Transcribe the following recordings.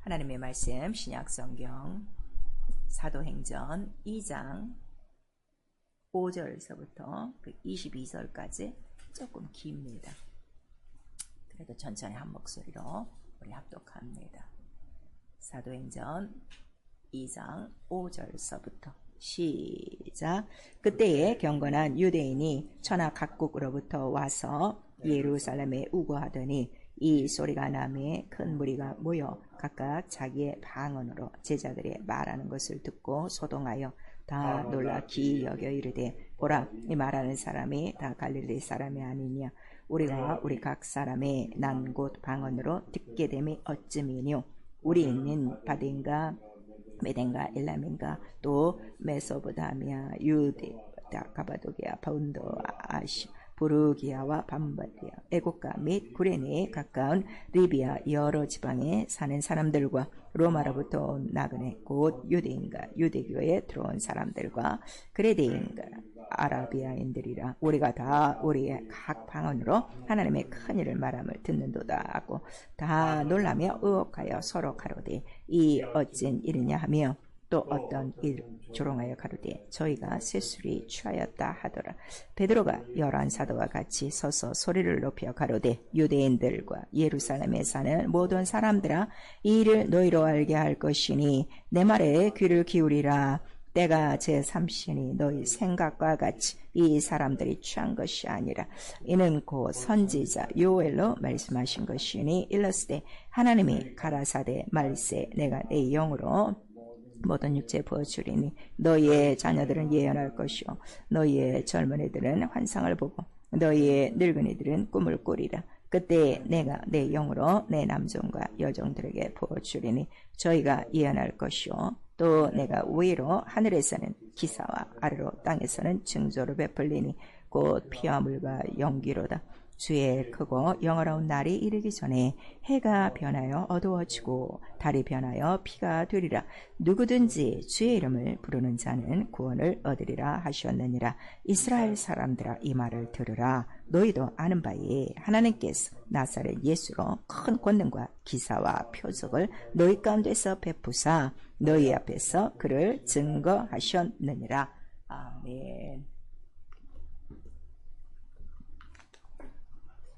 하나님의 말씀 신약성경 사도행전 2장 5절서부터 22절까지 조금 깁니다. 그래도 천천히 한 목소리로 우리 합독합니다. 사도행전 2장 5절서부터 시작. 그때에 경건한 유대인이 천하 각국으로부터 와서 예루살렘에 우거하더니 이 소리가 나매 큰 무리가 모여 각각 자기의 방언으로 제자들이 말하는 것을 듣고 소동하여 다 놀라 기이 여겨 이르되 보라, 이 말하는 사람이 다 갈릴리 사람이 아니냐. 우리가 우리 각 사람의 난 곳 방언으로 듣게 됨이 어찌미뇨. 우리 있는 바딘가 메덴가 엘람인가 또 메소포타미아 유대 가바도기아 본도 아시 부르기아와 밤바디아 애국가 및 구레네에 가까운 리비아 여러 지방에 사는 사람들과 로마로부터 온 나그네 곧 유대인과 유대교에 들어온 사람들과 그레데인과 아라비아인들이라 우리가 다 우리의 각 방언으로 하나님의 큰 일을 말함을 듣는도다 하고 다 놀라며 의혹하여 서로 가로되 이 어찐 일이냐 하며 또 어떤 일 조롱하여 가로되 저희가 쇠술이 취하였다 하더라. 베드로가 11사도와 같이 서서 소리를 높여 가로되 유대인들과 예루살렘에 사는 모든 사람들아 이 일을 너희로 알게 할 것이니 내 말에 귀를 기울이라. 때가 제3시니 너희 생각과 같이 이 사람들이 취한 것이 아니라 이는 곧 선지자 요엘로 말씀하신 것이니 일러스되 하나님이 가라사대 말세 내가 내 영으로 모든 육체에 부어주리니 너희의 자녀들은 예언할 것이요 너희의 젊은이들은 환상을 보고 너희의 늙은이들은 꿈을 꾸리라. 그때 내가 내 영으로 내 남종과 여종들에게 부어주리니 저희가 예언할 것이요 또 내가 위로 하늘에서는 기사와 아래로 땅에서는 징조를 베풀리니 곧 피와 물과 연기로다. 주의 크고 영화로운 날이 이르기 전에 해가 변하여 어두워지고 달이 변하여 피가 되리라. 누구든지 주의 이름을 부르는 자는 구원을 얻으리라 하셨느니라. 이스라엘 사람들아 이 말을 들으라. 너희도 아는 바에 하나님께서 나사렛 예수로 큰 권능과 기사와 표적을 너희 가운데서 베푸사 너희 앞에서 그를 증거하셨느니라. 아멘.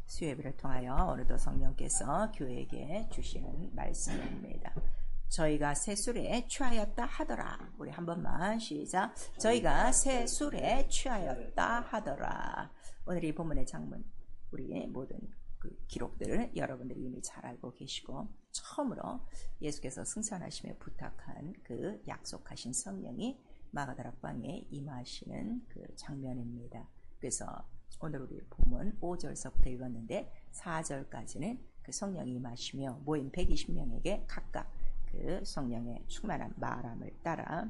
수요예배를 통하여 오늘도 성령께서 교회에게 주시는 말씀입니다. 저희가 쇠술에 취하였다 하더라. 우리 한 번만 시작. 저희가 쇠술에 취하였다 하더라. 오늘 이 본문의 장문 우리의 모든 그 기록들을 여러분들이 이미 잘 알고 계시고 처음으로 예수께서 승천하시며 부탁한 그 약속하신 성령이 마가다락방에 임하시는 그 장면입니다. 그래서 오늘 우리 본문 5절서부터 읽었는데 4절까지는 그 성령이 임하시며 모인 120명에게 각각 그 성령의 충만한 말함을 따라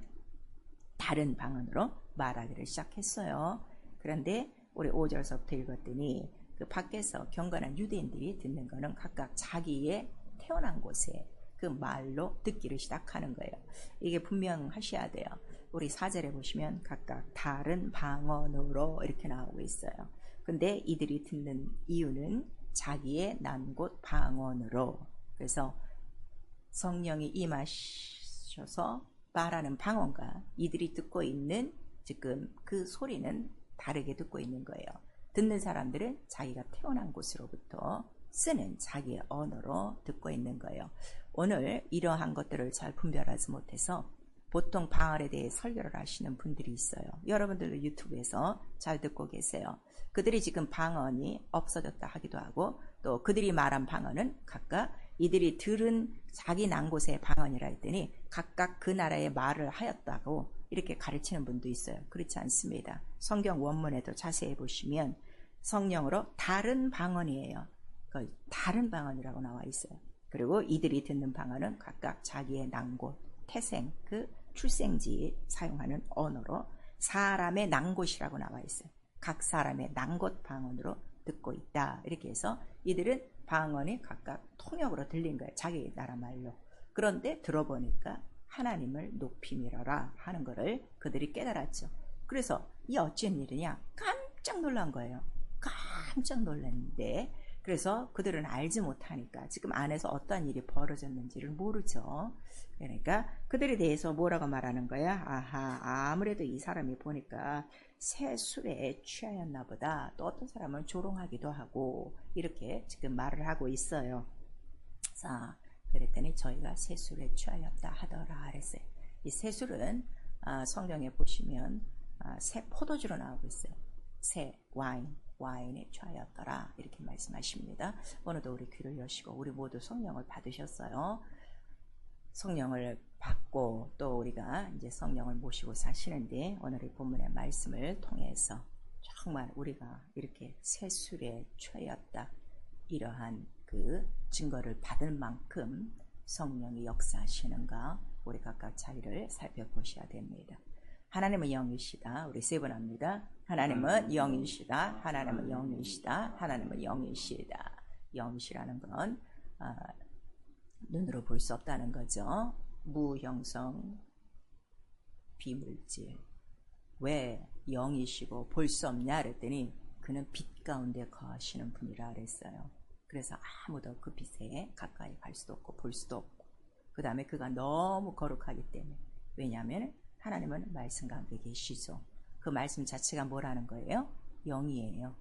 다른 방언으로 말하기를 시작했어요. 그런데 우리 5절서부터 읽었더니 그 밖에서 경건한 유대인들이 듣는 거는 각각 자기의 태어난 곳에 그 말로 듣기를 시작하는 거예요. 이게 분명하셔야 돼요. 우리 4절에 보시면 각각 다른 방언으로 이렇게 나오고 있어요. 근데 이들이 듣는 이유는 자기의 난 곳 방언으로. 그래서 성령이 임하셔서 말하는 방언과 이들이 듣고 있는 지금 그 소리는 다르게 듣고 있는 거예요. 듣는 사람들은 자기가 태어난 곳으로부터 쓰는 자기의 언어로 듣고 있는 거예요. 오늘 이러한 것들을 잘 분별하지 못해서 보통 방언에 대해 설교를 하시는 분들이 있어요. 여러분들도 유튜브에서 잘 듣고 계세요. 그들이 지금 방언이 없어졌다 하기도 하고 또 그들이 말한 방언은 각각 이들이 들은 자기 난 곳의 방언이라 했더니 각각 그 나라의 말을 하였다고 이렇게 가르치는 분도 있어요. 그렇지 않습니다. 성경 원문에도 자세히 보시면 성령으로 다른 방언이에요. 다른 방언이라고 나와 있어요. 그리고 이들이 듣는 방언은 각각 자기의 난 곳, 태생, 그 출생지에 사용하는 언어로 사람의 난 곳이라고 나와 있어요. 각 사람의 난 곳 방언으로 듣고 있다. 이렇게 해서 이들은 방언이 각각 통역으로 들린 거예요. 자기 나라 말로. 그런데 들어보니까 하나님을 높이 밀어라 하는 거를 그들이 깨달았죠. 그래서 이 어찌한 일이냐? 깜짝 놀란 거예요. 깜짝 놀랐는데 그래서 그들은 알지 못하니까 지금 안에서 어떠한 일이 벌어졌는지를 모르죠. 그러니까 그들에 대해서 뭐라고 말하는 거야? 아하, 아무래도 이 사람이 보니까 새 술에 취하였나 보다. 또 어떤 사람은 조롱하기도 하고 이렇게 지금 말을 하고 있어요. 자, 그랬더니 저희가 새 술에 취하였다 하더라 그랬어요. 이 새 술은 성경에 보시면 새 포도주로 나오고 있어요. 새 와인에 취하였더라 이렇게 말씀하십니다. 오늘도 우리 귀를 여시고 우리 모두 성령을 받으셨어요. 성령을 받고 또 우리가 이제 성령을 모시고 사시는데 오늘 이 본문의 말씀을 통해서 정말 우리가 이렇게 새 술에 취하였다 이러한 그 증거를 받을 만큼 성령이 역사하시는가 우리 각각 자기를 살펴보셔야 됩니다. 하나님은 영이시다. 우리 세 번 합니다. 하나님은 영이시다. 하나님은 영이시다. 하나님은 영이시다. 영이시라는 건 눈으로 볼 수 없다는 거죠. 무형성 비물질. 왜 영이시고 볼 수 없냐 그랬더니 그는 빛 가운데 거하시는 분이라 그랬어요. 그래서 아무도 그 빛에 가까이 갈 수도 없고 볼 수도 없고 그 다음에 그가 너무 거룩하기 때문에 왜냐하면 하나님은 말씀 가운데 계시죠. 그 말씀 자체가 뭐라는 거예요? 영이에요.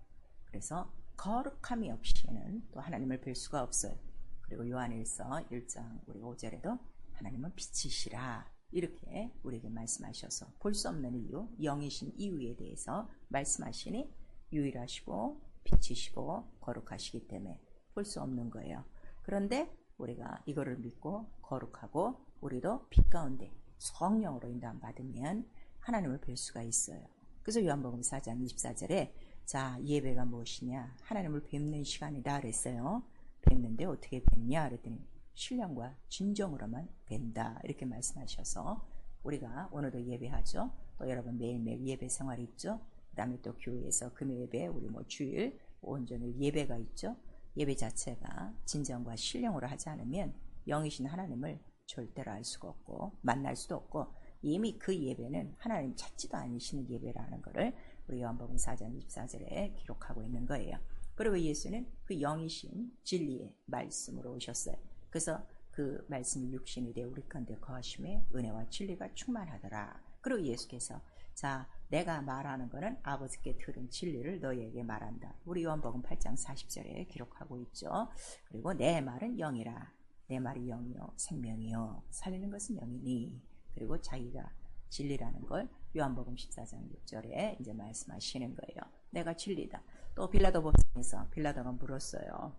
그래서 거룩함이 없이는 또 하나님을 뵐 수가 없어요. 그리고 요한일서 1장 우리 5절에도 하나님은 빛이시라 이렇게 우리에게 말씀하셔서 볼 수 없는 이유, 영이신 이유에 대해서 말씀하시니 유일하시고 빛이시고 거룩하시기 때문에 볼 수 없는 거예요. 그런데 우리가 이거를 믿고 거룩하고 우리도 빛 가운데 성령으로 인도함 받으면 하나님을 뵐 수가 있어요. 그래서 요한복음 4장 24절에 자 예배가 무엇이냐 하나님을 뵙는 시간이다 그랬어요. 뵙는데 어떻게 뵙냐 그랬더니 신령과 진정으로만 뵌다 이렇게 말씀하셔서 우리가 오늘도 예배하죠. 또 여러분 매일매일 예배 생활이 있죠. 그 다음에 또 교회에서 금요 예배 우리 뭐 주일 온전히 예배가 있죠. 예배 자체가 진정과 신령으로 하지 않으면 영이신 하나님을 절대로 알 수가 없고 만날 수도 없고 이미 그 예배는 하나님 찾지도 않으시는 예배라는 것을 우리 요한복음 4장 24절에 기록하고 있는 거예요. 그리고 예수는 그 영이신 진리의 말씀으로 오셨어요. 그래서 그 말씀이 육신이 되어 우리 가운데 거하심에 은혜와 진리가 충만하더라. 그리고 예수께서 자 내가 말하는 것은 아버지께 들은 진리를 너희에게 말한다. 우리 요한복음 8장 40절에 기록하고 있죠. 그리고 내 말은 영이라. 내 말이 영이요 생명이요 살리는 것은 영이니. 그리고 자기가 진리라는 걸 요한복음 14장 6절에 이제 말씀하시는 거예요. 내가 진리다. 또 빌라도 법정에서 빌라도가 물었어요.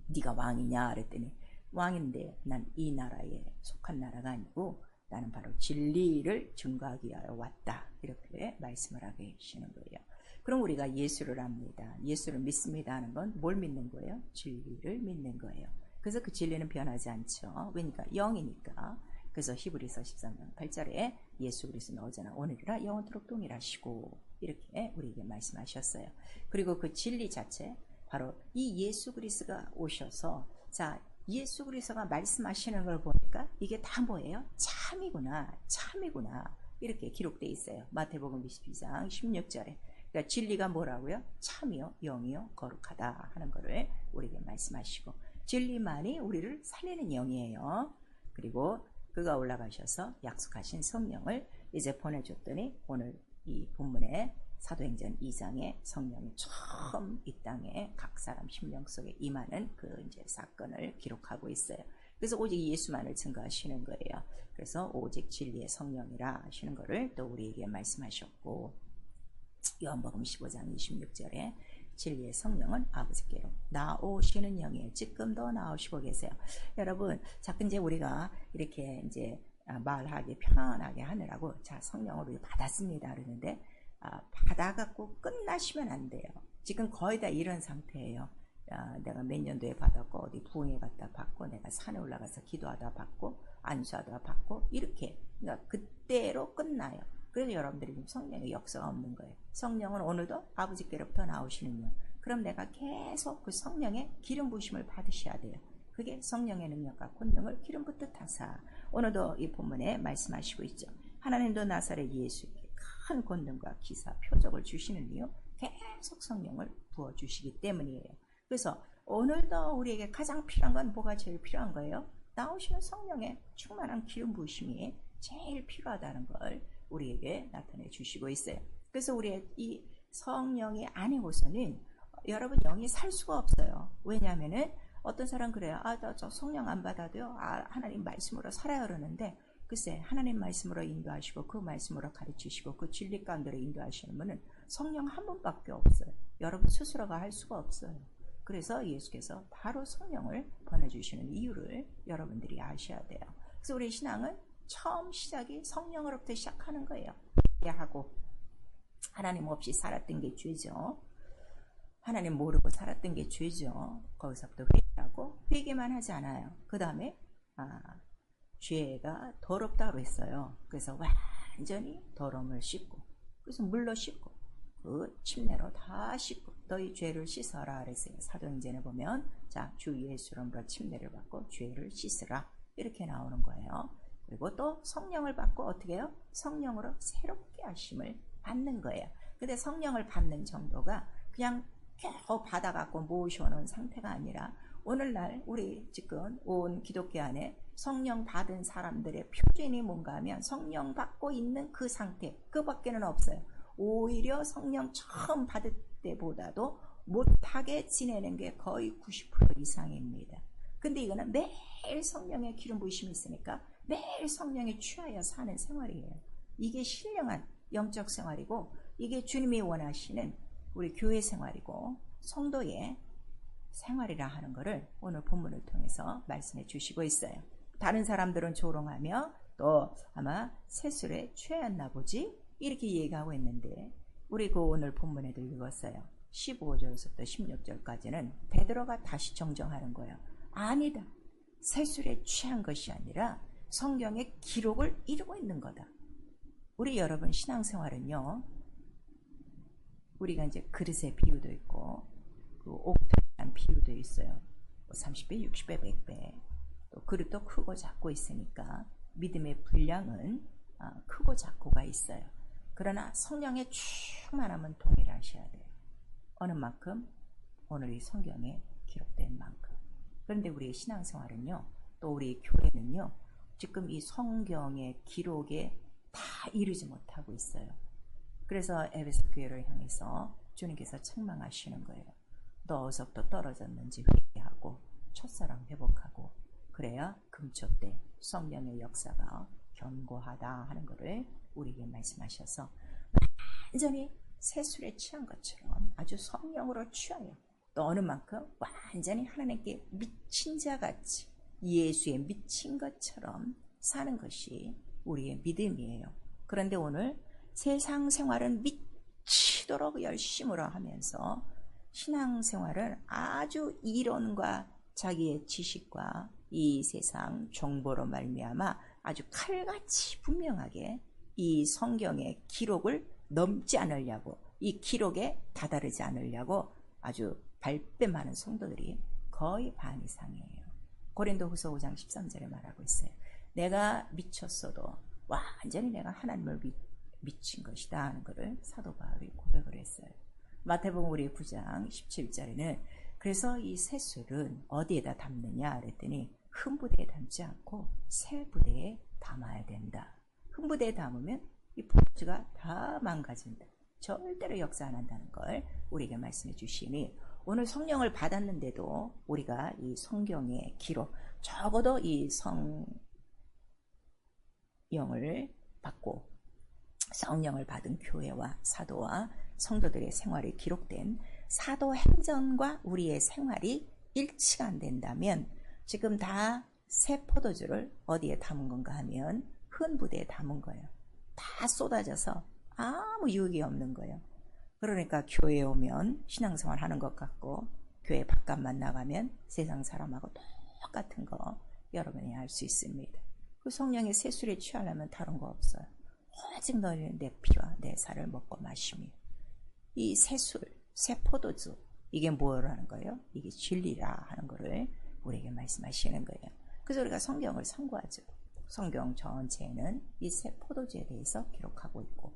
네가 왕이냐 그랬더니 왕인데 난 이 나라에 속한 나라가 아니고 나는 바로 진리를 증거하기 위하여 왔다. 이렇게 말씀을 하고 계시는 거예요. 그럼 우리가 예수를 압니다. 예수를 믿습니다 하는 건 뭘 믿는 거예요? 진리를 믿는 거예요. 그래서 그 진리는 변하지 않죠. 왜니까 영이니까. 그래서 히브리서 13장 8절에 예수 그리스도는 어제나 오늘이라 영원토록 동일하시고 이렇게 우리에게 말씀하셨어요. 그리고 그 진리 자체 바로 이 예수 그리스도가 오셔서 자 예수 그리스도가 말씀하시는 걸 보니까 이게 다 뭐예요? 참이구나 이렇게 기록되어 있어요. 마태복음 22장 16절에 그러니까 진리가 뭐라고요? 참이요 영이요 거룩하다 하는 거를 우리에게 말씀하시고 진리만이 우리를 살리는 영이에요. 그리고 그가 올라가셔서 약속하신 성령을 이제 보내줬더니 오늘 이 본문에 사도행전 2장에 성령이 처음 이 땅에 각 사람 심령 속에 임하는 그 이제 사건을 기록하고 있어요. 그래서 오직 예수만을 증거하시는 거예요. 그래서 오직 진리의 성령이라 하시는 거를 또 우리에게 말씀하셨고 요한복음 15장 26절에 진리의 성령은 아버지께로 나오시는 영이에요. 지금도 나오시고 계세요. 여러분, 자꾸 이제 우리가 이렇게 이제 말하기 편하게 하느라고 자 성령을 우리 받았습니다 그러는데 받아갖고 끝나시면 안 돼요. 지금 거의 다 이런 상태예요. 내가 몇 년도에 받았고 어디 부흥회 갔다 받고 내가 산에 올라가서 기도하다 받고 안수하다 받고 이렇게 그러니까 그때로 끝나요. 그래서 여러분들이 지금 성령의 역사가 없는 거예요. 성령은 오늘도 아버지께로부터 나오시는 영. 그럼 내가 계속 그 성령의 기름 부으심을 받으셔야 돼요. 그게 성령의 능력과 권능을 기름 붓듯 하사. 오늘도 이 본문에 말씀하시고 있죠. 하나님도 나사렛 예수께 큰 권능과 기사, 표적을 주시는 이유 계속 성령을 부어주시기 때문이에요. 그래서 오늘도 우리에게 가장 필요한 건 뭐가 제일 필요한 거예요? 나오시는 성령의 충만한 기름 부으심이 제일 필요하다는 걸 우리에게 나타내 주시고 있어요. 그래서 우리의 이 성령이 아니고서는 여러분 영이 살 수가 없어요. 왜냐하면은 어떤 사람 그래요. 나 저 성령 안 받아도요. 하나님 말씀으로 살아요 그러는데 글쎄 하나님 말씀으로 인도하시고 그 말씀으로 가르치시고 그 진리 가운데로 인도하시는 분은 성령 한 분밖에 없어요. 여러분 스스로가 할 수가 없어요. 그래서 예수께서 바로 성령을 보내주시는 이유를 여러분들이 아셔야 돼요. 그래서 우리 신앙은 처음 시작이 성령으로부터 시작하는 거예요. 회개하고 하나님 없이 살았던 게 죄죠. 하나님 모르고 살았던 게 죄죠. 거기서부터 회개하고 회개만 하지 않아요. 그 다음에 죄가 더럽다고 했어요. 그래서 완전히 더러움을 씻고 그래서 물로 씻고 그 침례로 다 씻고 너희 죄를 씻어라 그랬어요. 사도행전에 보면 자, 주 예수 이름으로 침례를 받고 죄를 씻으라 이렇게 나오는 거예요. 그리고 또 성령을 받고 어떻게 해요? 성령으로 새롭게 하심을 받는 거예요. 근데 성령을 받는 정도가 그냥 겨우 받아갖고 모셔오는 상태가 아니라 오늘날 우리 지금 온 기독교 안에 성령 받은 사람들의 표준이 뭔가 하면 성령 받고 있는 그 상태 그밖에는 없어요. 오히려 성령 처음 받을 때보다도 못하게 지내는 게 거의 90% 이상입니다. 근데 이거는 매일 성령의 기름 부으심이 있으니까 매일 성령에 취하여 사는 생활이에요. 이게 신령한 영적 생활이고 이게 주님이 원하시는 우리 교회 생활이고 성도의 생활이라 하는 것을 오늘 본문을 통해서 말씀해 주시고 있어요. 다른 사람들은 조롱하며 또 아마 세술에 취했나 보지 이렇게 얘기하고 있는데 우리 그 오늘 본문에도 읽었어요. 15절에서부터 16절까지는 베드로가 다시 정정하는 거예요. 아니다. 세술에 취한 것이 아니라 성경의 기록을 이루고 있는 거다. 우리 여러분 신앙생활은요. 우리가 이제 그릇의 비유도 있고 그 옥토에 대한 비유도 있어요. 30배, 60배, 100배 또 그릇도 크고 작고 있으니까 믿음의 분량은 크고 작고가 있어요. 그러나 성령의 충만함은 동일하셔야 돼요. 어느 만큼? 오늘 이 성경에 기록된 만큼. 그런데 우리의 신앙생활은요. 또 우리 교회는요. 지금 이 성경의 기록에 다 이르지 못하고 있어요. 그래서 에베소 교회를 향해서 주님께서 책망하시는 거예요. 너 어디서부터 떨어졌는지 회개하고 첫사랑 회복하고 그래야 금초 때 성령의 역사가 견고하다 하는 것을 우리에게 말씀하셔서 완전히 새술에 취한 것처럼 아주 성령으로 취하여 또 어느 만큼 완전히 하나님께 미친 자같이 예수에 미친 것처럼 사는 것이 우리의 믿음이에요. 그런데 오늘 세상 생활은 미치도록 열심으로 하면서 신앙생활을 아주 이론과 자기의 지식과 이 세상 정보로 말미암아 아주 칼같이 분명하게 이 성경의 기록을 넘지 않으려고 이 기록에 다다르지 않으려고 아주 발뺌하는 성도들이 거의 반 이상이에요. 고린도후서 5장 13절에 말하고 있어요. 내가 미쳤어도 완전히 내가 하나님을 미친 것이다 하는 것을 사도 바울이 고백을 했어요. 마태복음 우리 9장 17절에는 그래서 이 새술은 어디에다 담느냐 그랬더니 큰 부대에 담지 않고 새 부대에 담아야 된다. 큰 부대에 담으면 이 포도주가 다 망가진다. 절대로 역사 안 한다는 걸 우리에게 말씀해 주시니 오늘 성령을 받았는데도 우리가 이 성경의 기록 적어도 이 성령을 받고 성령을 받은 교회와 사도와 성도들의 생활이 기록된 사도행전과 우리의 생활이 일치가 안 된다면 지금 다 새 포도주를 어디에 담은 건가 하면 큰 부대에 담은 거예요. 다 쏟아져서 아무 유익이 없는 거예요. 그러니까 교회에 오면 신앙생활 하는 것 같고 교회 바깥만 나가면 세상 사람하고 똑같은 거 여러분이 알 수 있습니다. 그 성령의 새술에 취하려면 다른 거 없어요. 오직 너희는 내 피와 내 살을 먹고 마시며 이 새술, 새 포도주 이게 뭐라는 거예요? 이게 진리라 하는 거를 우리에게 말씀하시는 거예요. 그래서 우리가 성경을 참고하죠. 성경 전체에는 이 새 포도주에 대해서 기록하고 있고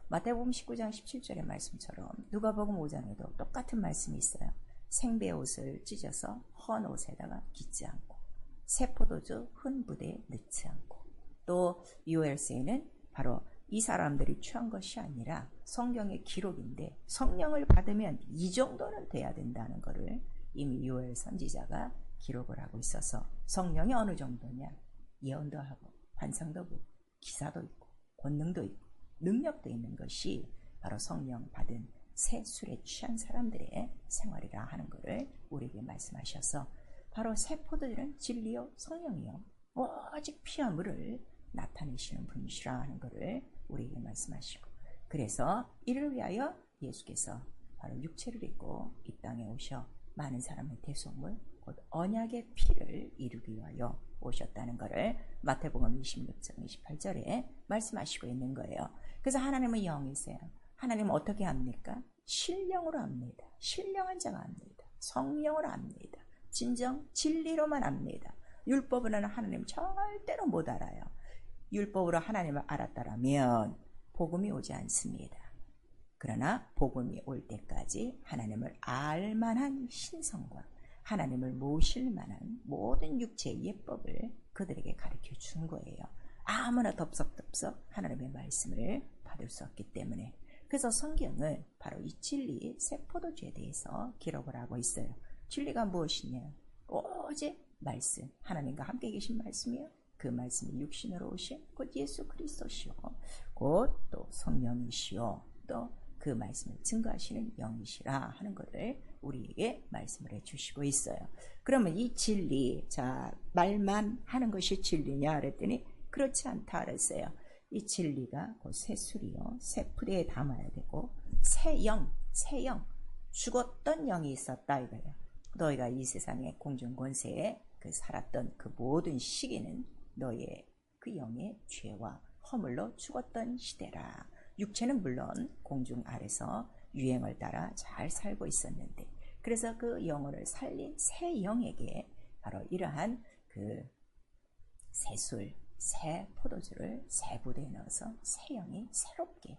마태복음 19장 17절의 말씀처럼 누가복음 5장에도 똑같은 말씀이 있어요. 생배 옷을 찢어서 헌 옷에다가 깃지 않고 새 포도주 흔 부대에 넣지 않고 또 요엘서에는 바로 이 사람들이 취한 것이 아니라 성경의 기록인데 성령을 받으면 이 정도는 돼야 된다는 것을 이미 요엘 선지자가 기록을 하고 있어서 성령이 어느 정도냐 예언도 하고 환상도 보고 기사도 있고 권능도 있고 능력도 있는 것이 바로 성령 받은 새 술에 취한 사람들의 생활이라 하는 것을 우리에게 말씀하셔서 바로 새 포도주는 진리요 성령이요 오직 피와 물을 나타내시는 분이시라 하는 것을 우리에게 말씀하시고 그래서 이를 위하여 예수께서 바로 육체를 입고 이 땅에 오셔 많은 사람의 대속물 곧 언약의 피를 이루기 위하여 오셨다는 것을 마태복음 26장 28절에 말씀하시고 있는 거예요. 그래서 하나님은 영이세요. 하나님은 어떻게 합니까? 신령으로 합니다. 신령한 자가 합니다. 성령으로 합니다. 진정 진리로만 합니다. 율법으로는 하나님 절대로 못 알아요. 율법으로 하나님을 알았다라면 복음이 오지 않습니다. 그러나 복음이 올 때까지 하나님을 알만한 신성과 하나님을 모실 만한 모든 육체의 예법을 그들에게 가르쳐 준 거예요. 아무나 덥석덥석 하나님의 말씀을 받을 수 없기 때문에 그래서 성경은 바로 이 진리 새 포도주에 대해서 기록을 하고 있어요. 진리가 무엇이냐? 오직 말씀, 하나님과 함께 계신 말씀이요. 그 말씀이 육신으로 오신 곧 예수 그리스도시요 곧 또 성령이시요 또 그 말씀을 증거하시는 영이시라 하는 것을 우리에게 말씀을 해주시고 있어요. 그러면 이 진리, 자 말만 하는 것이 진리냐 그랬더니 그렇지 않다 그랬어요. 이 진리가 곧 새 술이요 새 푸대에 담아야 되고 새 영 죽었던 영이 있었다 이거예요. 너희가 이 세상의 공중 권세에 그 살았던 그 모든 시기는 너의 그 영의 죄와 허물로 죽었던 시대라. 육체는 물론 공중 아래서 유행을 따라 잘 살고 있었는데 그래서 그 영혼을 살린 새 영에게 바로 이러한 그 새술, 새 포도주를 새 부대에 넣어서 새 영이 새롭게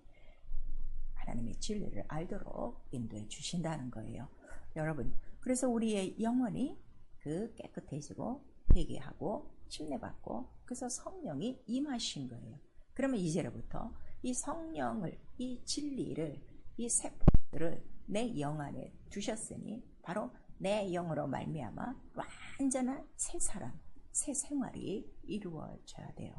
하나님의 진리를 알도록 인도해 주신다는 거예요. 여러분, 그래서 우리의 영혼이 그 깨끗해지고 회개하고 침례받고 그래서 성령이 임하신 거예요. 그러면 이제로부터 이 성령을, 이 진리를, 이 새 포도를 내 영 안에 두셨으니 바로 내 영으로 말미암아 완전한 새 사람, 새 생활이 이루어져야 돼요.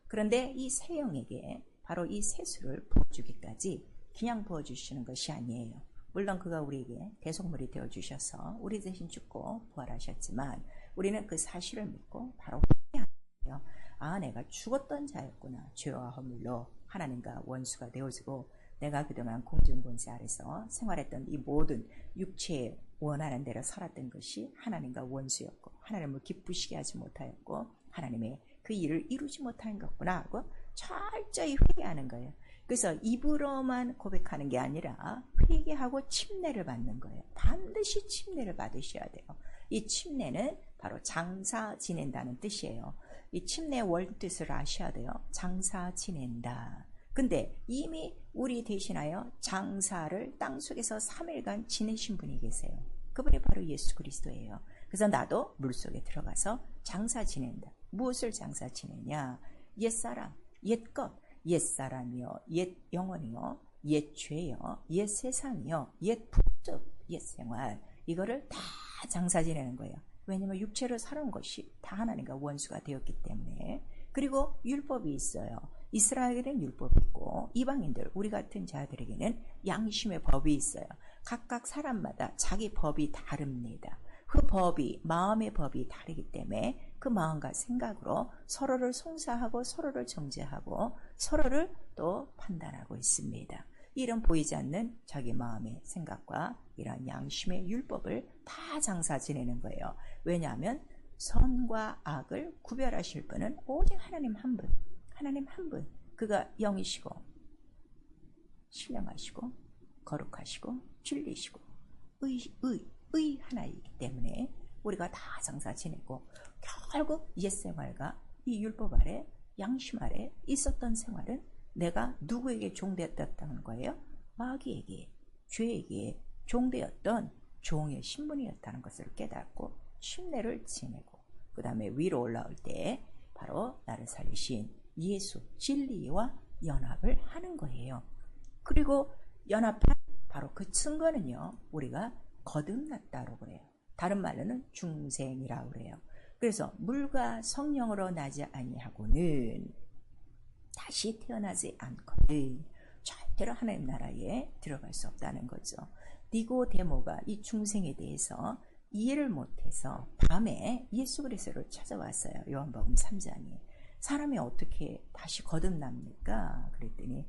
그런데 이 새 영에게 바로 이 새 술을 부어주기까지 그냥 부어주시는 것이 아니에요. 물론 그가 우리에게 대속물이 되어주셔서 우리 대신 죽고 부활하셨지만 우리는 그 사실을 믿고 바로 회개하는 거예요. 아, 내가 죽었던 자였구나. 죄와 허물로 하나님과 원수가 되어지고 내가 그동안 공중권세 아래서 생활했던 이 모든 육체에 원하는 대로 살았던 것이 하나님과 원수였고 하나님을 기쁘시게 하지 못하였고 하나님의 그 일을 이루지 못한 것구나 하고 철저히 회개하는 거예요. 그래서 입으로만 고백하는 게 아니라 회개하고 침례를 받는 거예요. 반드시 침례를 받으셔야 돼요. 이 침례는 바로 장사 지낸다는 뜻이에요. 이 침례의 원뜻을 아셔야 돼요. 장사 지낸다. 근데 이미 우리 대신하여 장사를 땅속에서 3일간 지내신 분이 계세요. 그분이 바로 예수 그리스도예요. 그래서 나도 물속에 들어가서 장사 지낸다. 무엇을 장사 지내냐? 옛사람, 옛것, 옛사람이요, 옛 영혼이요, 옛 죄요, 옛 세상이요, 옛 풍습, 옛 생활 이거를 다 장사 지내는 거예요. 왜냐하면 육체로 살아온 것이 다 하나님과 원수가 되었기 때문에. 그리고 율법이 있어요. 이스라엘에게는 율법이 있고 이방인들 우리 같은 자들에게는 양심의 법이 있어요. 각각 사람마다 자기 법이 다릅니다. 그 법이 마음의 법이 다르기 때문에 그 마음과 생각으로 서로를 송사하고 서로를 정죄하고 서로를 또 판단하고 있습니다. 이런 보이지 않는 자기 마음의 생각과 이런 양심의 율법을 다 장사 지내는 거예요. 왜냐하면 선과 악을 구별하실 분은 오직 하나님 한 분, 하나님 한 분. 그가 영이시고 신령하시고 거룩하시고 진리시고 의 하나이기 때문에 우리가 다 장사 지내고 결국 옛생활과 이 율법 아래 양심 아래 있었던 생활은 내가 누구에게 종되었다는 거예요? 마귀에게, 죄에게 종되었던 종의 신분이었다는 것을 깨닫고 침례를 지내고 그 다음에 위로 올라올 때 바로 나를 살리신 예수 진리와 연합을 하는 거예요. 그리고 연합한 바로 그 증거는요, 우리가 거듭났다고 그래요. 다른 말로는 중생이라고 그래요. 그래서 물과 성령으로 나지 아니하고는 다시 태어나지 않거든 절대로 하나님 나라에 들어갈 수 없다는 거죠. 니고데모가 이 중생에 대해서 이해를 못해서 밤에 예수 그리스도를 찾아왔어요. 요한복음 3장에. 사람이 어떻게 다시 거듭납니까? 그랬더니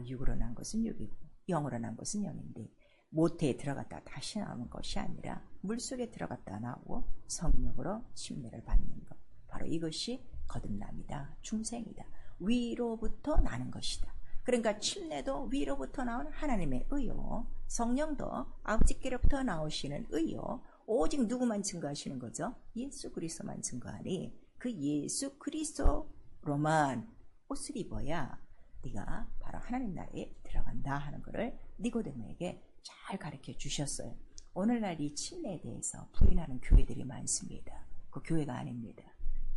육으로 난 것은 육이고 영으로 난 것은 영인데 모태에 들어갔다 다시 나오는 것이 아니라 물속에 들어갔다 나오고 성령으로 침례를 받는 것. 바로 이것이 거듭남이다. 중생이다. 위로부터 나는 것이다. 그러니까 침례도 위로부터 나오는 하나님의 의요. 성령도 아버지께로부터 나오시는 의요. 오직 누구만 증거하시는 거죠? 예수 그리스도만 증거하니 그 예수 그리스도로만 옷을 입어야 네가 바로 하나님 나라에 들어간다 하는 것을 니고데모에게 잘 가르쳐 주셨어요. 오늘날 이 침례에 대해서 부인하는 교회들이 많습니다. 그 교회가 아닙니다.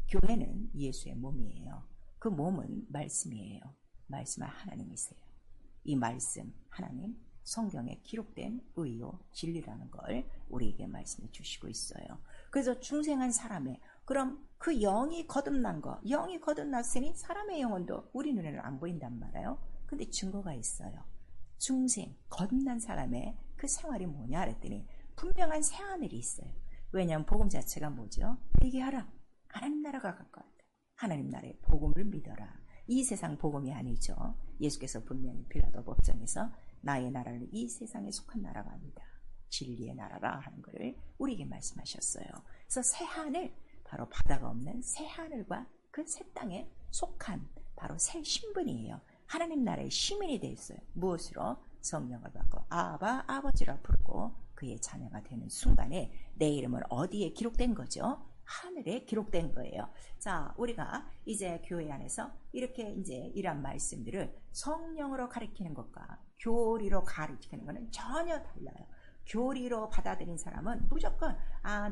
교회는 예수의 몸이에요. 그 몸은 말씀이에요. 말씀은 하나님이세요. 이 말씀 하나님 성경에 기록된 의요 진리라는 걸 우리에게 말씀해 주시고 있어요. 그래서 중생한 사람의 그럼 그 영이 거듭난 거, 영이 거듭났으니 사람의 영혼도 우리 눈에는 안 보인단 말이에요. 근데 증거가 있어요. 중생, 거듭난 사람의 그 생활이 뭐냐 그랬더니 분명한 새하늘이 있어요. 왜냐하면 복음 자체가 뭐죠? 회개하라. 하나님 나라가 가까웠다. 하나님 나라의 복음을 믿어라. 이 세상 복음이 아니죠. 예수께서 분명히 빌라도 법정에서 나의 나라는 이 세상에 속한 나라가 아니다. 진리의 나라라 하는 것을 우리에게 말씀하셨어요. 그래서 새하늘, 바로 바다가 없는 새하늘과 그 새 땅에 속한 바로 새 신분이에요. 하나님 나라의 시민이 되어 있어요. 무엇으로? 성령을 받고 아바, 아버지라 부르고 그의 자녀가 되는 순간에 내 이름은 어디에 기록된 거죠? 하늘에 기록된 거예요. 자, 우리가 이제 교회 안에서 이렇게 이제 이런 말씀들을 성령으로 가르치는 것과 교리로 가르치는 것은 전혀 달라요. 교리로 받아들인 사람은 무조건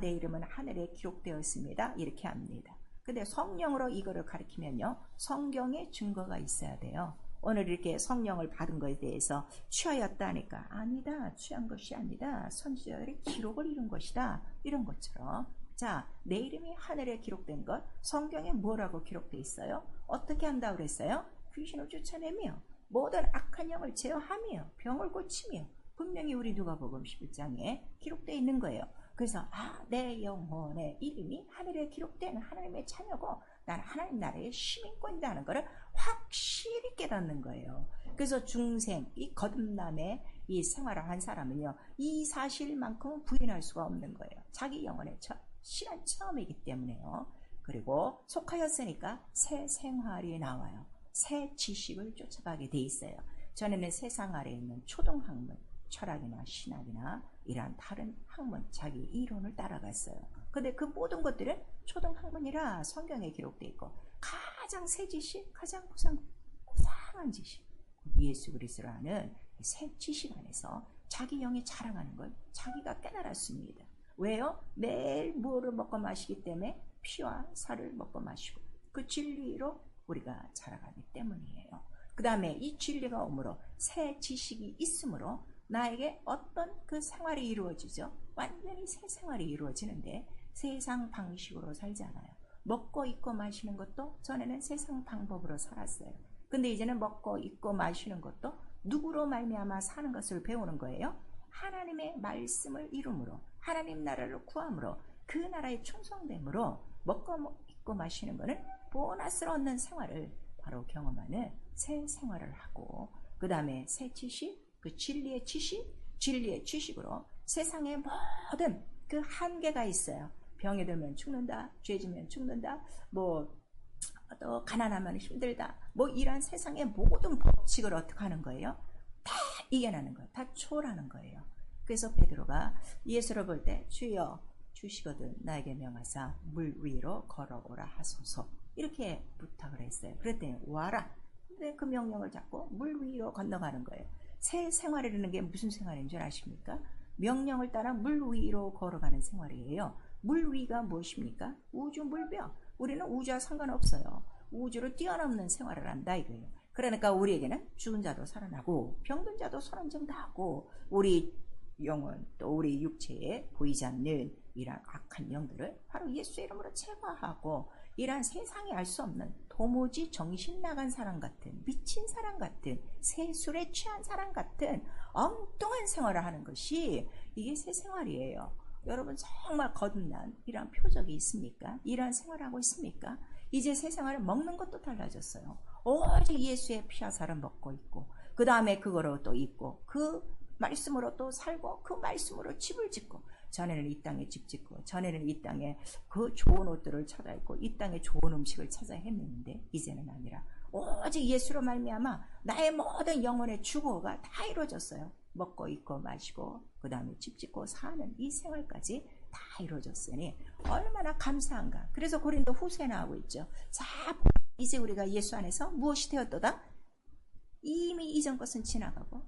내 이름은 하늘에 기록되어 있습니다. 이렇게 합니다. 근데 성령으로 이거를 가르치면요, 성경에 증거가 있어야 돼요. 오늘 이렇게 성령을 받은 것에 대해서 취하였다니까 아니다. 취한 것이 아니다. 선지자들의 기록을 이룬 것이다. 이런 것처럼 자, 내 이름이 하늘에 기록된 것 성경에 뭐라고 기록되어 있어요? 어떻게 한다고 그랬어요? 귀신을 쫓아내며 모든 악한 영을 제어하며 병을 고치며 분명히 우리 누가복음 11장에 기록되어 있는 거예요. 그래서 내 영혼의 이름이 하늘에 기록된 하나님의 자녀고 나는 하나님 나라의 시민권이다 하는 것을 확실히 깨닫는 거예요. 그래서 중생, 이 거듭남의 이 생활을 한 사람은요, 이 사실만큼은 부인할 수가 없는 거예요. 자기 영혼의 신한 처음이기 때문에요. 그리고 속하였으니까 새 생활이 나와요. 새 지식을 쫓아가게 돼 있어요. 전에는 세상 아래에 있는 초등학문, 철학이나 신학이나 이러한 다른 학문, 자기 이론을 따라갔어요. 근데 그 모든 것들은 초등학문이라 성경에 기록되어 있고 가장 새 지식, 가장 고상한 지식, 예수 그리스도라는 새 지식 안에서 자기 영이 자랑하는 걸 자기가 깨달았습니다. 왜요? 매일 무엇을 먹고 마시기 때문에 피와 살을 먹고 마시고 그 진리로 우리가 자라가기 때문이에요. 그 다음에 이 진리가 오므로 새 지식이 있으므로 나에게 어떤 그 생활이 이루어지죠. 완전히 새 생활이 이루어지는데 세상 방식으로 살지 않아요. 먹고 입고 마시는 것도 전에는 세상 방법으로 살았어요. 근데 이제는 먹고 입고 마시는 것도 누구로 말미암아 사는 것을 배우는 거예요. 하나님의 말씀을 이룸으로 하나님 나라를 구함으로 그 나라에 충성됨으로 먹고 입고 마시는 것은 보너스를 얻는 생활을 바로 경험하는 새 생활을 하고 그 다음에 새 지식, 그 진리의 지식으로 세상의 모든 그 한계가 있어요. 병이 들면 죽는다, 죄지면 죽는다, 또 가난하면 힘들다, 이런 세상의 모든 법칙을 어떻게 하는 거예요? 다 이겨내는 거예요. 다 초월하는 거예요. 그래서 베드로가 예수를 볼 때 주여 주시거든 나에게 명하사 물 위로 걸어오라 하소서 이렇게 부탁을 했어요. 그랬더니 와라. 근데 그 명령을 잡고 물 위로 건너가는 거예요. 새 생활이라는 게 무슨 생활인 줄 아십니까? 명령을 따라 물 위로 걸어가는 생활이에요. 물 위가 무엇입니까? 우주 물벽. 우리는 우주와 상관없어요. 우주를 뛰어넘는 생활을 한다 이거예요. 그러니까 우리에게는 죽은 자도 살아나고 병든 자도 선언증 다 하고 우리 영혼 또 우리 육체에 보이지 않는 이러한 악한 영들을 바로 예수의 이름으로 제거하고 이러한 세상이 알 수 없는 도무지 정신 나간 사람 같은 미친 사람 같은 세술에 취한 사람 같은 엉뚱한 생활을 하는 것이 이게 새 생활이에요. 여러분 정말 거듭난 이러한 표적이 있습니까? 이러한 생활을 하고 있습니까? 이제 새 생활을 먹는 것도 달라졌어요. 오직 예수의 피와 살을 먹고 있고 그 다음에 그거로 또 있고 그 말씀으로 또 살고 그 말씀으로 집을 짓고 전에는 이 땅에 집 짓고 전에는 이 땅에 그 좋은 옷들을 찾아 입고 이 땅에 좋은 음식을 찾아 헤매는데 이제는 아니라 오직 예수로 말미암아 나의 모든 영혼의 주거가 다 이루어졌어요. 먹고 입고 마시고 그 다음에 집 짓고 사는 이 생활까지 다 이루어졌으니 얼마나 감사한가. 그래서 고린도 후서에 나오고 있죠. 자, 이제 우리가 예수 안에서 무엇이 되었도다? 이미 이전 것은 지나가고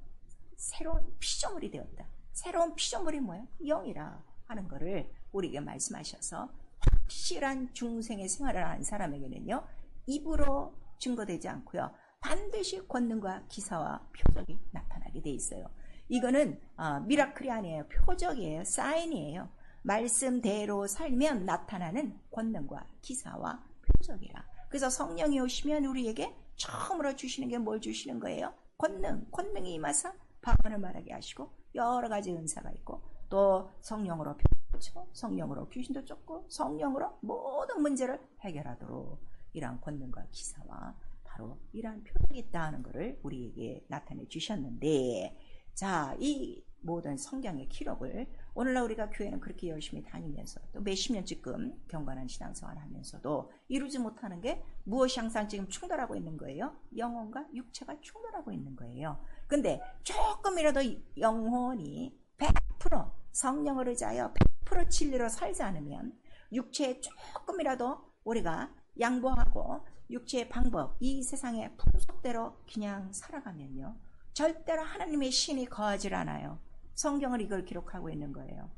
새로운 피조물이 되었다. 새로운 피조물이 뭐예요? 영이라 하는 것을 우리에게 말씀하셔서 확실한 중생의 생활을 하는 사람에게는요, 입으로 증거되지 않고요, 반드시 권능과 기사와 표적이 나타나게 돼 있어요. 이거는 미라클이 아니에요. 표적이에요. 사인이에요. 말씀대로 살면 나타나는 권능과 기사와 표적이라. 그래서 성령이 오시면 우리에게 처음으로 주시는 게 뭘 주시는 거예요? 권능이 임하사 방언을 말하게 하시고 여러 가지 은사가 있고 또 성령으로 펴죠. 성령으로 귀신도 쫓고 성령으로 모든 문제를 해결하도록 이러한 권능과 기사와 바로 이러한 표적이 있다 하는 것을 우리에게 나타내 주셨는데, 자, 이 모든 성경의 기록을 오늘날 우리가 교회는 그렇게 열심히 다니면서 또 몇십 년쯤 경건한 신앙생활을 하면서도 이루지 못하는 게 무엇이 항상 지금 충돌하고 있는 거예요? 영혼과 육체가 충돌하고 있는 거예요. 근데 조금이라도 영혼이 100% 성령을 의지하여 100% 진리로 살지 않으면 육체에 조금이라도 우리가 양보하고 육체의 방법, 이 세상의 풍속대로 그냥 살아가면요, 절대로 하나님의 신이 거하지 않아요. 성경을 이걸 기록하고 있는 거예요.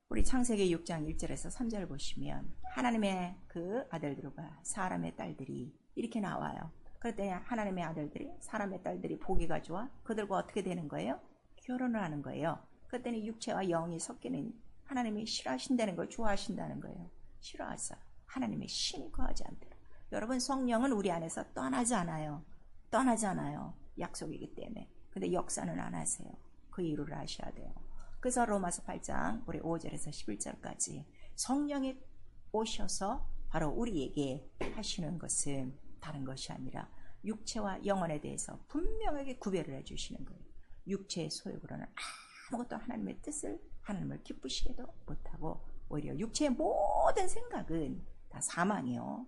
우리 창세기 6장 1절에서 3절 보시면 하나님의 그 아들들과 사람의 딸들이 이렇게 나와요. 그럴 때 하나님의 아들들이 사람의 딸들이 보기가 좋아 그들과 어떻게 되는 거예요? 결혼을 하는 거예요. 그때는 육체와 영이 섞이는, 하나님이 싫어하신다는 걸 좋아하신다는 거예요. 싫어하사 하나님의 신이 거하지 않도록. 여러분, 성령은 우리 안에서 떠나지 않아요. 약속이기 때문에. 근데 역사는 안 하세요. 그 이유를 아셔야 돼요. 그래서 로마서 8장 우리 5절에서 11절까지 성령이 오셔서 바로 우리에게 하시는 것은 다른 것이 아니라 육체와 영혼에 대해서 분명하게 구별을 해주시는 거예요. 육체의 소욕으로는 아무것도 하나님의 뜻을, 하나님을 기쁘시게도 못하고 오히려 육체의 모든 생각은 다 사망이요,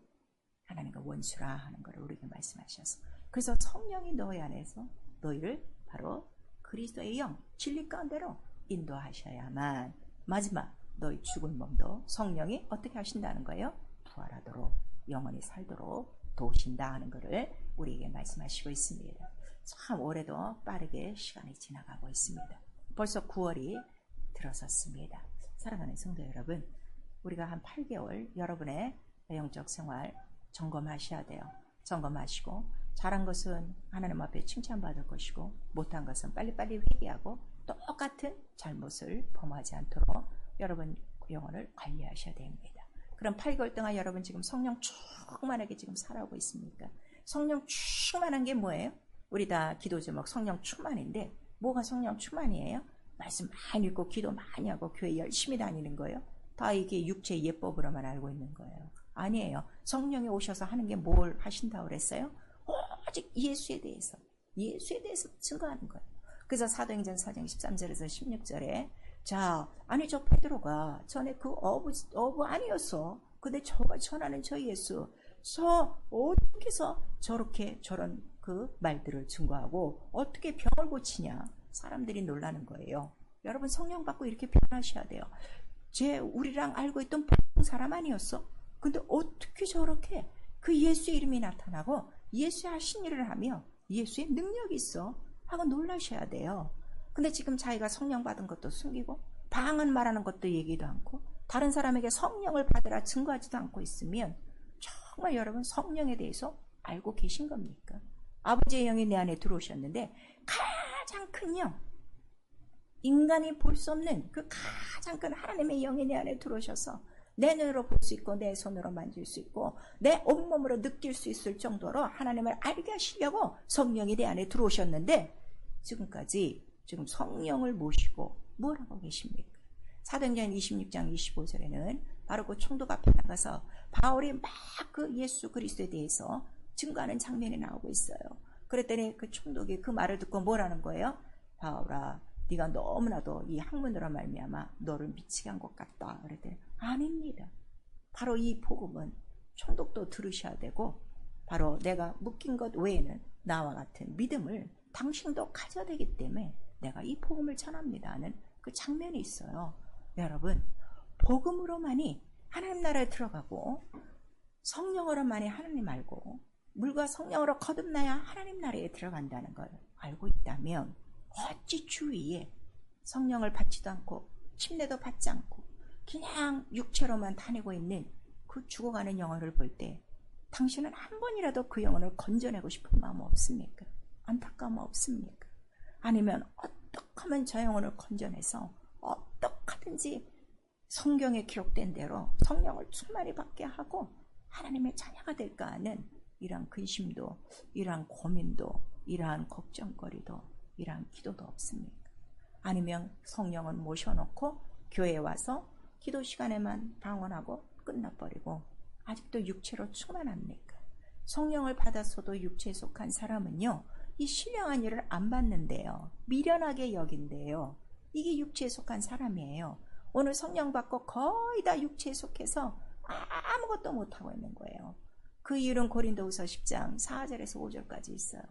하나님과 원수라 하는 것을 우리에게 말씀하셔서, 그래서 성령이 너희 안에서 너희를 바로 그리스도의 영, 진리 가운데로 인도하셔야만 마지막 너희 죽은 몸도 성령이 어떻게 하신다는 거예요? 부활하도록, 영원히 살도록 도우신다 하는 것을 우리에게 말씀하시고 있습니다. 참 올해도 빠르게 시간이 지나가고 있습니다. 벌써 9월이 들어섰습니다. 사랑하는 성도 여러분, 우리가 한 8개월 여러분의 영적 생활 점검하셔야 돼요. 점검하시고 잘한 것은 하나님 앞에 칭찬받을 것이고 못한 것은 빨리빨리 회개하고 똑같은 잘못을 범하지 않도록 여러분 영혼을 관리하셔야 됩니다. 그럼 8개월 동안 여러분 지금 성령 충만하게 지금 살아오고 있습니까? 성령 충만한 게 뭐예요? 우리 다 기도 제목 성령 충만인데 뭐가 성령 충만이에요? 말씀 많이 읽고 기도 많이 하고 교회 열심히 다니는 거예요? 다 이게 육체의 예법으로만 알고 있는 거예요? 아니에요. 성령이 오셔서 하는 게 뭘 하신다고 그랬어요? 오직 예수에 대해서 증거하는 거예요. 그래서 사도행전 4장 13절에서 16절에 자, 아니 저 베드로가 전에 그 어부 아니었어. 근데 저가 전하는 저 예수, 저 어떻게 해서 저런 그 말들을 증거하고 어떻게 병을 고치냐. 사람들이 놀라는 거예요. 여러분 성령 받고 이렇게 변하셔야 돼요. 우리랑 알고 있던 보통 사람 아니었어? 근데 어떻게 저렇게 그 예수의 이름이 나타나고 예수의 하신 일을 하며 예수의 능력이 있어 하고 놀라셔야 돼요. 근데 지금 자기가 성령 받은 것도 숨기고 방언 말하는 것도 얘기도 않고 다른 사람에게 성령을 받으라 증거하지도 않고 있으면 정말 여러분 성령에 대해서 알고 계신 겁니까? 아버지의 영이 내 안에 들어오셨는데 가장 큰 영, 인간이 볼 수 없는 그 가장 큰 하나님의 영이 내 안에 들어오셔서 내 눈으로 볼 수 있고 내 손으로 만질 수 있고 내 온몸으로 느낄 수 있을 정도로 하나님을 알게 하시려고 성령이 내 안에 들어오셨는데 지금까지 지금 성령을 모시고 뭘 하고 계십니까? 사도행전 26장 25절에는 바로 그 총독 앞에 나가서 바울이 막 그 예수 그리스도에 대해서 증거하는 장면이 나오고 있어요. 그랬더니 그 총독이 그 말을 듣고 뭐라는 거예요? 바울아, 네가 너무나도 이 학문으로 말미암아 너를 미치게 한 것 같다. 그랬더니 아닙니다. 바로 이 복음은 총독도 들으셔야 되고 바로 내가 묶인 것 외에는 나와 같은 믿음을 당신도 가져야 되기 때문에 내가 이 복음을 전합니다 하는 그 장면이 있어요. 여러분, 복음으로만이 하나님 나라에 들어가고 성령으로만이 하나님 알고 물과 성령으로 거듭나야 하나님 나라에 들어간다는 걸 알고 있다면 어찌 주위에 성령을 받지도 않고 침례도 받지 않고 그냥 육체로만 다니고 있는 그 죽어가는 영혼을 볼 때 당신은 한 번이라도 그 영혼을 건져내고 싶은 마음 없습니까? 안타까움 없습니까? 아니면 어떻게 하면 저 영혼을 건져내서 어떻게 하든지 성경에 기록된 대로 성령을 충만히 받게 하고 하나님의 자녀가 될까 하는 이러한 근심도, 이러한 고민도, 이러한 걱정거리도, 이러한 기도도 없습니까? 아니면 성령은 모셔놓고 교회에 와서 기도 시간에만 방언하고 끝나버리고 아직도 육체로 충만합니까? 성령을 받았어도 육체에 속한 사람은요, 이 신령한 일을 안 받는데요, 미련하게 여긴대요. 이게 육체에 속한 사람이에요. 오늘 성령 받고 거의 다 육체에 속해서 아무것도 못하고 있는 거예요. 그 이유는 고린도후서 10장 4절에서 5절까지 있어요.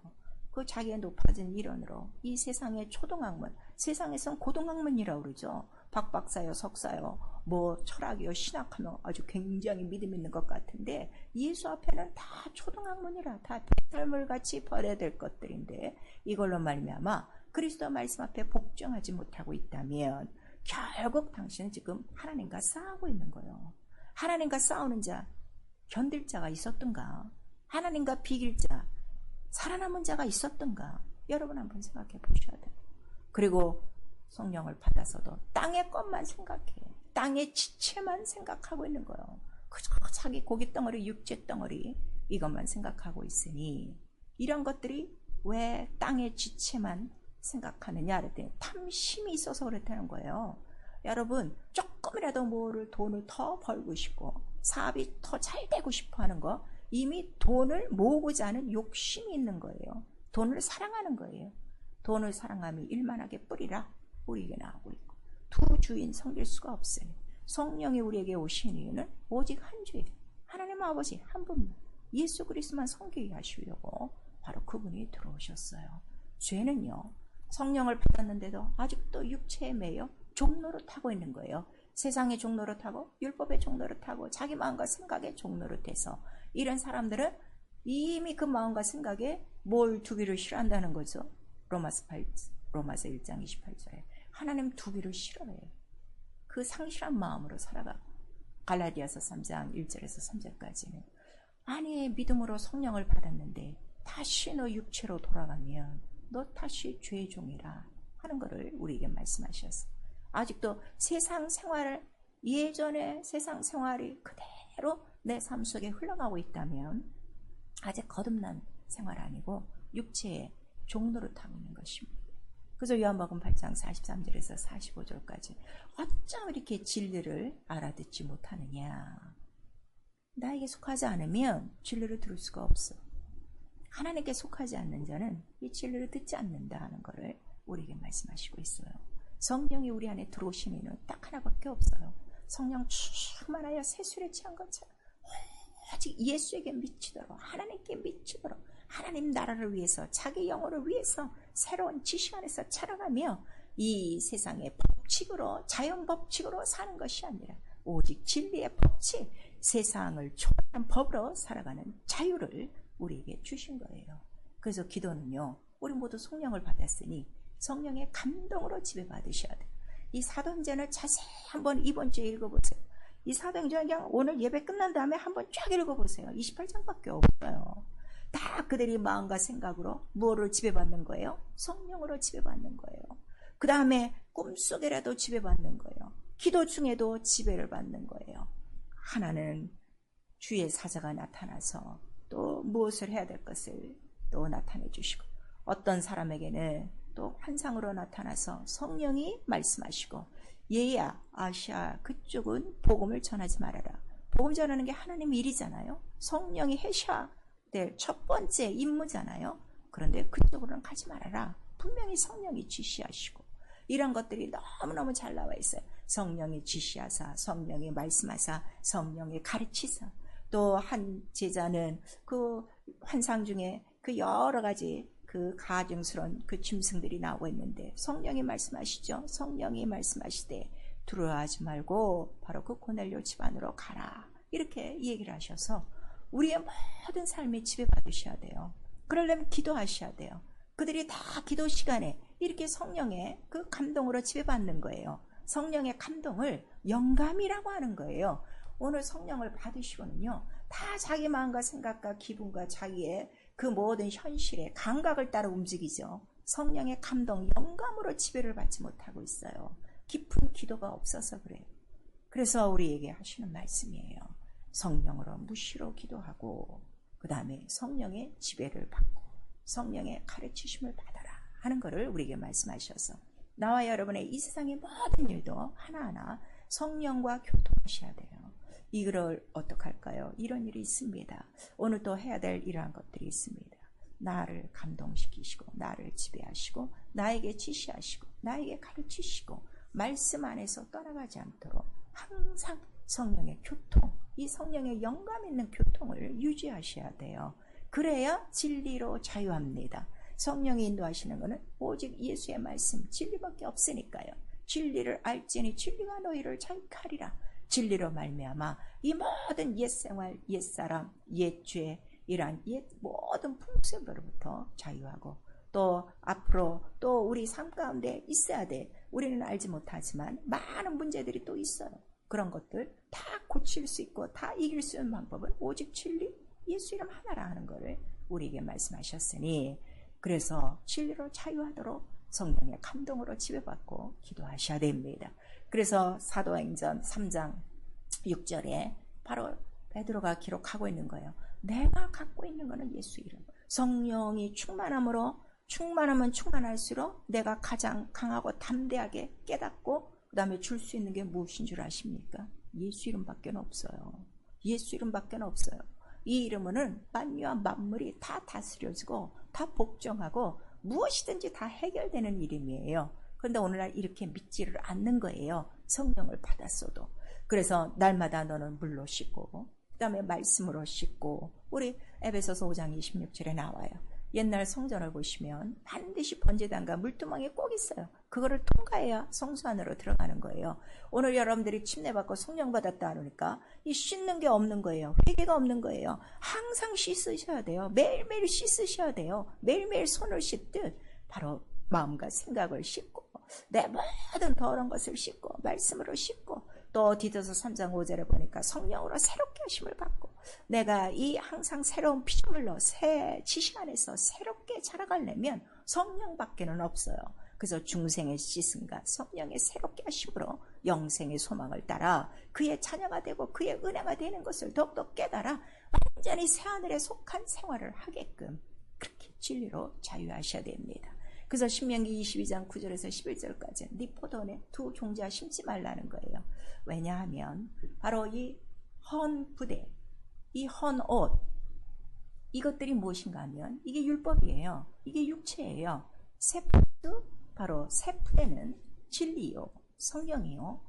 그 자기의 높아진 미련으로 이 세상의 초등학문, 세상에선 고등학문이라고 그러죠. 박박사요, 석사요, 뭐 철학이요, 신학하며 아주 굉장히 믿음 있는 것 같은데 예수 앞에는 다 초등학문이라 다 배설물같이 버려야 될 것들인데 이걸로 말미암아 그리스도 말씀 앞에 복종하지 못하고 있다면 결국 당신은 지금 하나님과 싸우고 있는 거예요. 하나님과 싸우는 자, 견딜 자가 있었던가? 하나님과 비길 자, 살아남은 자가 있었던가? 여러분 한번 생각해 보셔야 돼요. 그리고 성령을 받아서도 땅의 것만 생각해. 땅의 지체만 생각하고 있는 거예요. 그저 자기 고기 덩어리, 육체 덩어리 이것만 생각하고 있으니 이런 것들이 왜 땅의 지체만 생각하느냐 그랬더니 탐심이 있어서 그렇다는 거예요. 여러분, 조금이라도 뭐를 돈을 더 벌고 싶고 사업이 더 잘 되고 싶어 하는 거, 이미 돈을 모으고자 하는 욕심이 있는 거예요. 돈을 사랑하는 거예요. 돈을 사랑함이 일만하게 뿌리라 우리에게 나오고 있고, 두 주인 섬길 수가 없어요. 성령이 우리에게 오신 이유는 오직 한 주예요. 하나님 아버지 한 분만, 예수 그리스도만 섬기게 하시려고 바로 그분이 들어오셨어요. 죄는요, 성령을 받았는데도 아직도 육체에 매여 종로를 타고 있는 거예요. 세상의 종로를 타고 율법의 종로를 타고 자기 마음과 생각의 종로를 타서 이런 사람들은 이미 그 마음과 생각에 뭘 두기를 싫어한다는 거죠. 로마서 1장 28절에 하나님 두기를 싫어해요. 그 상실한 마음으로 살아가고, 갈라디아서 3장 1절에서 3절까지는 아니 믿음으로 성령을 받았는데 다시 너 육체로 돌아가면 너 다시 죄의 종이라 하는 것을 우리에게 말씀하셨어요. 아직도 세상 생활을, 예전의 세상 생활이 그대로 내 삶 속에 흘러가고 있다면 아직 거듭난 생활 아니고 육체의 종로를 타고 있는 것입니다. 그래서 요한복음 8장 43절에서 45절까지 어쩜 이렇게 진리를 알아듣지 못하느냐. 나에게 속하지 않으면 진리를 들을 수가 없어. 하나님께 속하지 않는 자는 이 진리를 듣지 않는다 하는 것을 우리에게 말씀하시고 있어요. 성령이 우리 안에 들어오신 이유는 딱 하나밖에 없어요. 성령 충만하여 세술에 취한 것처럼 오직 예수에게 미치도록, 하나님께 미치도록, 하나님 나라를 위해서, 자기 영혼을 위해서 새로운 지식 안에서 자라가며 이 세상의 법칙으로, 자연 법칙으로 사는 것이 아니라 오직 진리의 법칙, 세상을 초월한 법으로 살아가는 자유를 우리에게 주신 거예요. 그래서 기도는요, 우리 모두 성령을 받았으니 성령의 감동으로 지배받으셔야 돼요. 이 사도행전을 자세히 한번 이번 주에 읽어보세요. 이 사도행전 그냥 오늘 예배 끝난 다음에 한번 쫙 읽어보세요. 28장밖에 없어요. 다 그들이 마음과 생각으로 무엇을 지배받는 거예요? 성령으로 지배받는 거예요. 그 다음에 꿈속에라도 지배받는 거예요. 기도 중에도 지배를 받는 거예요. 하나는 주의 사자가 나타나서 또 무엇을 해야 될 것을 또 나타내 주시고, 어떤 사람에게는 또 환상으로 나타나서 성령이 말씀하시고, 얘야 아시아 그쪽은 복음을 전하지 말아라. 복음 전하는 게 하나님 일이잖아요. 성령이 해셔야 될 첫 번째 임무잖아요. 그런데 그쪽으로는 가지 말아라. 분명히 성령이 지시하시고, 이런 것들이 너무너무 잘 나와 있어요. 성령이 지시하사, 성령이 말씀하사, 성령이 가르치사. 또 한 제자는 그 환상 중에 그 여러 가지 그 가증스러운 그 짐승들이 나오고 있는데 성령이 말씀하시죠. 성령이 말씀하시되 두려워하지 말고 바로 그 고넬료 집안으로 가라. 이렇게 얘기를 하셔서 우리의 모든 삶에 지배받으셔야 돼요. 그러려면 기도하셔야 돼요. 그들이 다 기도 시간에 이렇게 성령의 그 감동으로 지배받는 거예요. 성령의 감동을 영감이라고 하는 거예요. 오늘 성령을 받으시고는요, 다 자기 마음과 생각과 기분과 자기의 그 모든 현실의 감각을 따라 움직이죠. 성령의 감동, 영감으로 지배를 받지 못하고 있어요. 깊은 기도가 없어서 그래요. 그래서 우리에게 하시는 말씀이에요. 성령으로 무시로 기도하고 그 다음에 성령의 지배를 받고 성령의 가르치심을 받아라 하는 것을 우리에게 말씀하셔서, 나와 여러분의 이 세상의 모든 일도 하나하나 성령과 교통하셔야 돼요. 이걸 어떻게 할까요? 이런 일이 있습니다. 오늘 또 해야 될 이러한 것들이 있습니다. 나를 감동시키시고 나를 지배하시고 나에게 지시하시고 나에게 가르치시고 말씀 안에서 떠나가지 않도록 항상 성령의 교통, 이 성령의 영감 있는 교통을 유지하셔야 돼요. 그래야 진리로 자유합니다. 성령이 인도하시는 것은 오직 예수의 말씀, 진리밖에 없으니까요. 진리를 알지니 진리가 너희를 자유케 하리라. 진리로 말미암아 이 모든 옛생활, 옛사람, 옛죄, 이러한 옛 모든 풍습으로부터 자유하고, 또 앞으로 또 우리 삶 가운데 있어야 돼. 우리는 알지 못하지만 많은 문제들이 또 있어요. 그런 것들 다 고칠 수 있고 다 이길 수 있는 방법은 오직 진리, 예수 이름 하나라 하는 것을 우리에게 말씀하셨으니, 그래서 진리로 자유하도록 성령의 감동으로 지배받고 기도하셔야 됩니다. 그래서 사도행전 3장 6절에 바로 베드로가 기록하고 있는 거예요. 내가 갖고 있는 것은 예수 이름. 성령이 충만하면 충만할수록 내가 가장 강하고 담대하게 깨닫고 그 다음에 줄 수 있는 게 무엇인 줄 아십니까? 예수 이름밖에 없어요. 예수 이름밖에 없어요. 이 이름은 만유와 만물이 다 다스려지고 다 복종하고 무엇이든지 다 해결되는 이름이에요. 그런데 오늘날 이렇게 믿지를 않는 거예요. 성령을 받았어도. 그래서 날마다 너는 물로 씻고 그 다음에 말씀으로 씻고, 우리 에베소서 5장 26절에 나와요. 옛날 성전을 보시면 반드시 번제단과 물두멍이 꼭 있어요. 그거를 통과해야 성소 안으로 들어가는 거예요. 오늘 여러분들이 침례받고 성령 받았다 하니까 이 씻는 게 없는 거예요. 회개가 없는 거예요. 항상 씻으셔야 돼요. 매일매일 씻으셔야 돼요. 매일매일 손을 씻듯 바로 마음과 생각을 씻고 내 모든 더러운 것을 씻고 말씀으로 씻고, 또 디도서 3장 5절에 보니까 성령으로 새롭게 하심을 받고, 내가 이 항상 새로운 피조물로 새 지식 안에서 새롭게 자라가려면 성령밖에는 없어요. 그래서 중생의 씻음과 성령의 새롭게 하심으로 영생의 소망을 따라 그의 자녀가 되고 그의 은혜가 되는 것을 더욱더 깨달아 완전히 새하늘에 속한 생활을 하게끔 그렇게 진리로 자유하셔야 됩니다. 그래서 신명기 22장 9절에서 11절까지 네 포도원에 두 종자 심지 말라는 거예요. 왜냐하면 바로 이 헌 부대, 이 헌 옷, 이것들이 무엇인가 하면 이게 율법이에요. 이게 육체예요. 새 포도, 바로 새 푸대는 진리요, 성령이요,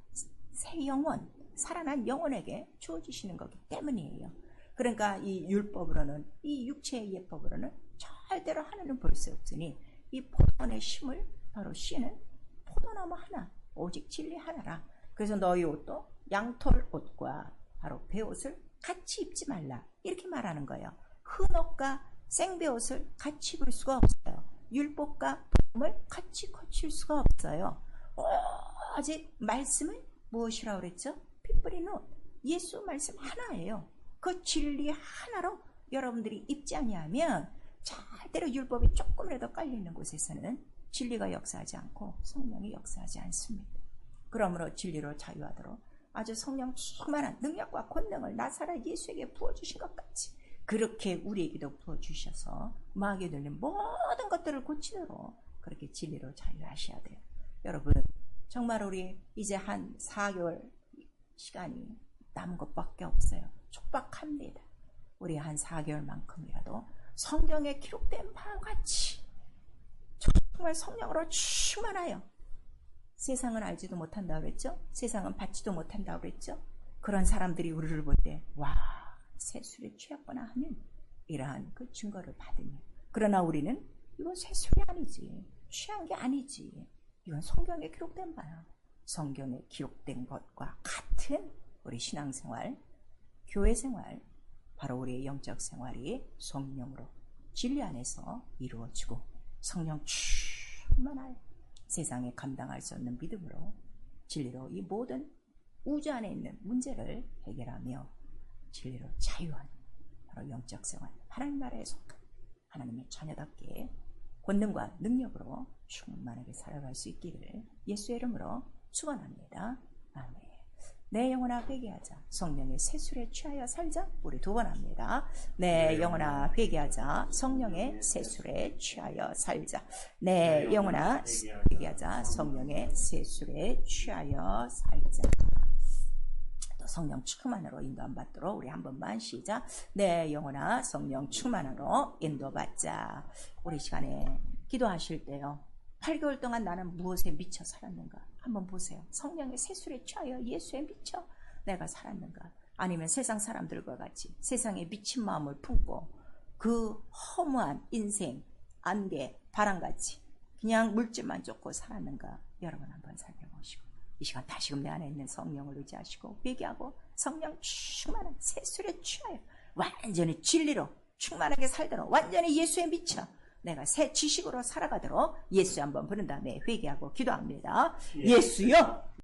새 영혼, 살아난 영혼에게 주어지시는 거기 때문이에요. 그러니까 이 율법으로는, 이 육체의 예법으로는 절대로 하나는 볼 수 없으니 이 포도원의 심을 바로 씨는 포도나무 하나, 오직 진리 하나라. 그래서 너희 옷도 양털 옷과 바로 베옷을 같이 입지 말라, 이렇게 말하는 거예요. 흠옷과 생베옷을 같이 입을 수가 없어요. 율법과 복음을 같이 거칠 수가 없어요. 오직 말씀은 무엇이라고 그랬죠? 피 뿌린 옷. 예수 말씀 하나예요. 그 진리 하나로 여러분들이 입지 아니하면 절대로 율법이 조금이라도 깔려있는 곳에서는 진리가 역사하지 않고 성령이 역사하지 않습니다. 그러므로 진리로 자유하도록 아주 성령 충만한 능력과 권능을 나사렛 예수에게 부어주신 것 같이 그렇게 우리에게도 부어주셔서 마귀에 들린 모든 것들을 고치도록 그렇게 진리로 자유하셔야 돼요. 여러분 정말 우리 이제 한 4개월 시간이 남은 것밖에 없어요. 촉박합니다. 우리 한 4개월만큼이라도 성경에 기록된 바와 같이 정말 성령으로 충만하여 세상은 알지도 못한다고 그랬죠? 세상은 받지도 못한다고 그랬죠? 그런 사람들이 우리를 볼 때 와, 세술에 취했구나 하는 이러한 그 증거를 받으며 그러나 우리는 이건 세술이 아니지, 취한 게 아니지, 이건 성경에 기록된 바야. 성경에 기록된 것과 같은 우리 신앙생활, 교회생활, 바로 우리의 영적 생활이 성령으로 진리 안에서 이루어지고 성령 충만하여 세상에 감당할 수 없는 믿음으로 진리로 이 모든 우주 안에 있는 문제를 해결하며 진리로 자유한 바로 영적 생활, 하나님 나라에 속한 하나님의 자녀답게 권능과 능력으로 충만하게 살아갈 수 있기를 예수의 이름으로 축원합니다. 아멘. 내 영혼아 회개하자. 성령의 세술에 취하여 살자. 우리 2번 합니다. 내 영혼아 회개하자. 성령의 세술에 취하여 살자. 내 영혼아 회개하자. 성령의 세술에 취하여 살자. 또 성령 충만으로 인도함 받도록 우리 한 번만 시작. 내 영혼아 성령 충만으로 인도받자. 우리 시간에 기도하실 때요. 8개월 동안 나는 무엇에 미쳐 살았는가? 한번 보세요. 성령의 세술에 취하여 예수에 미쳐 내가 살았는가? 아니면 세상 사람들과 같이 세상에 미친 마음을 품고 그 허무한 인생, 안개, 바람같이 그냥 물질만 쫓고 살았는가? 여러분 한번 살펴보시고 이 시간 다시금 내 안에 있는 성령을 의지하시고 회개하고 성령 충만한 세술에 취하여 완전히 진리로 충만하게 살도록 완전히 예수에 미쳐 내가 새 지식으로 살아가도록 예수 한번 부른 다음에 회개하고 기도합니다. 예수여